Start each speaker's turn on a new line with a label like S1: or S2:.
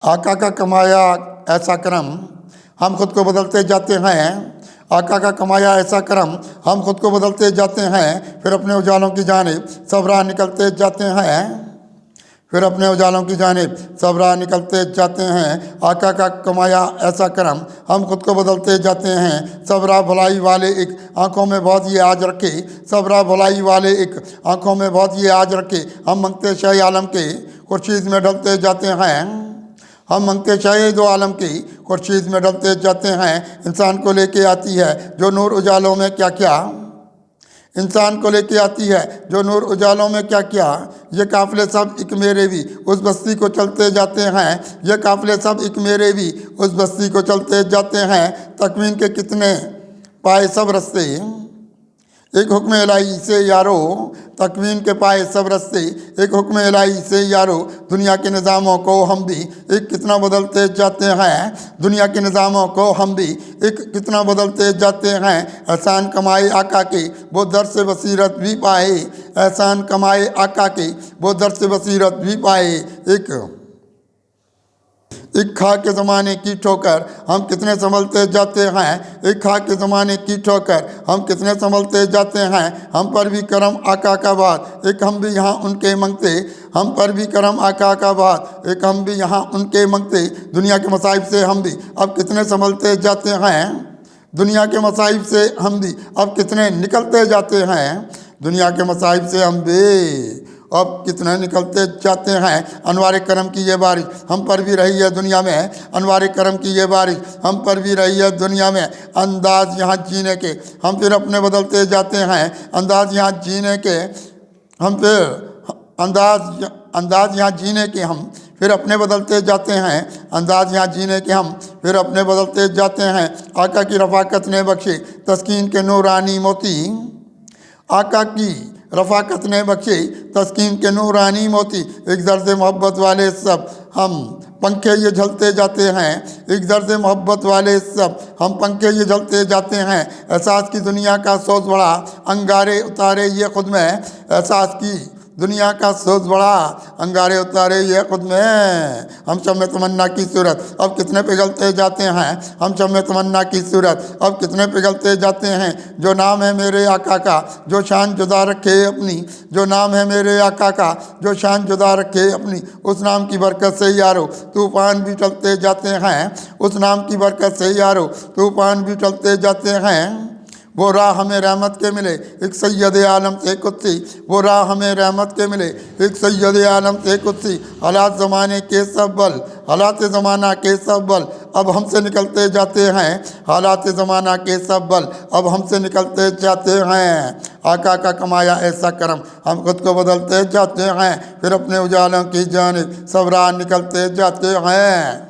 S1: आका का कमाया ऐसा करम हम खुद को बदलते जाते हैं। आका का कमाया ऐसा करम हम खुद को बदलते जाते हैं। फिर अपने उजालों की जानिब सब राह निकलते जाते हैं। फिर अपने उजालों की जानिब सब राह निकलते जाते हैं। आका का कमाया ऐसा करम हम खुद को बदलते जाते हैं। सब राह भलाई वाले एक आंखों में बहुत ये आज रखे। सब राह भलाई वाले एक आंखों में बहुत ये आज रखे। हम मंगते शाह आलम के खुर्शीद में ढलते जाते हैं। हम मंगते शाह दो आलम की खुर्शीद में ढलते जाते हैं। इंसान को लेके आती है जो नूर उजालों में क्या क्या। इंसान को लेके आती है जो नूर उजालों में क्या क्या। ये काफ़िले सब एक मेरे भी उस बस्ती को चलते जाते हैं। ये काफ़िले सब एक मेरे भी उस बस्ती को चलते जाते हैं। तकवीन के कितने पाए सब रस्ते एक हुक्म इलाही से यारो। तकवीन के पाए सब रस्ते एक हुक्म इलाही से यारो। दुनिया के निज़ामों को हम भी एक कितना बदलते जाते हैं। दुनिया के निज़ामों को हम भी एक कितना बदलते जाते हैं। एहसान कमाए आका के वो दर से बसीरत भी पाए। एहसान कमाए आका के वो दर से बसीरत भी पाए। एक खा के ज़माने की ठोकर हम कितने संभलते जाते हैं। एक खा के ज़माने की ठोकर हम कितने संभलते जाते हैं। हम पर भी करम आका का बात एक हम भी यहाँ उनके मंगते। हम पर भी करम आका का बात एक हम भी यहाँ उनके मंगते। दुनिया के मसाइब से हम भी अब कितने संभलते जाते हैं। दुनिया के मसाइब से हम भी अब कितने निकलते जाते हैं। दुनिया के मसाइब से हम भी अब कितने निकलते जाते हैं। अनवार करम की ये बारिश हम पर भी रही है दुनिया में। अनवार करम की ये बारिश हम पर भी रही है दुनिया में। अंदाज यहाँ जीने के हम फिर अपने बदलते जाते हैं। अंदाज यहाँ जीने के हम फिर अंदाज यहाँ जीने के हम फिर अपने बदलते जाते हैं। अंदाज यहाँ जीने के हम फिर अपने बदलते जाते हैं। आका की रफ़ाकत ने बख्शे तस्कीन के नूरानी मोती। आका की रफ़ाकत ने बख्शे तस्कीन के नूरानी मोती। एक दर्द मोहब्बत वाले सब हम पंखे ये झलते जाते हैं। एक दर्द मोहब्बत वाले सब हम पंखे ये झलते जाते हैं। एहसास की दुनिया का सोच बड़ा अंगारे उतारे ये खुद में। एहसास की दुनिया का सोच बड़ा अंगारे उतारे ये खुद में। हम शम्मे तमन्ना की सूरत अब कितने पिघलते जाते हैं। हम शम्मे तमन्ना की सूरत अब कितने पिघलते जाते हैं। जो नाम है मेरे आका का जो शान जुदा रखे अपनी। जो नाम है मेरे आका का जो शान जुदा रखे अपनी। उस नाम की बरकत से यारो तूफ़ान भी टलते जाते हैं। उस नाम की बरकत से यारो तूफ़ान भी टलते जाते हैं। वो राह हमें रहमत के मिले एक सैयद आलम से कुत्सी। वो राह हमें रहमत के मिले एक सैयद आलम से कुत्सी। हालात ज़माने के सब बल हालात ज़माना के सब बल अब हमसे निकलते जाते हैं। हालात ज़माना के सब बल अब हमसे निकलते जाते हैं। आका का कमाया ऐसा करम हम खुद को बदलते जाते हैं। फिर अपने उजालों की जानिब सब राह निकलते जाते हैं।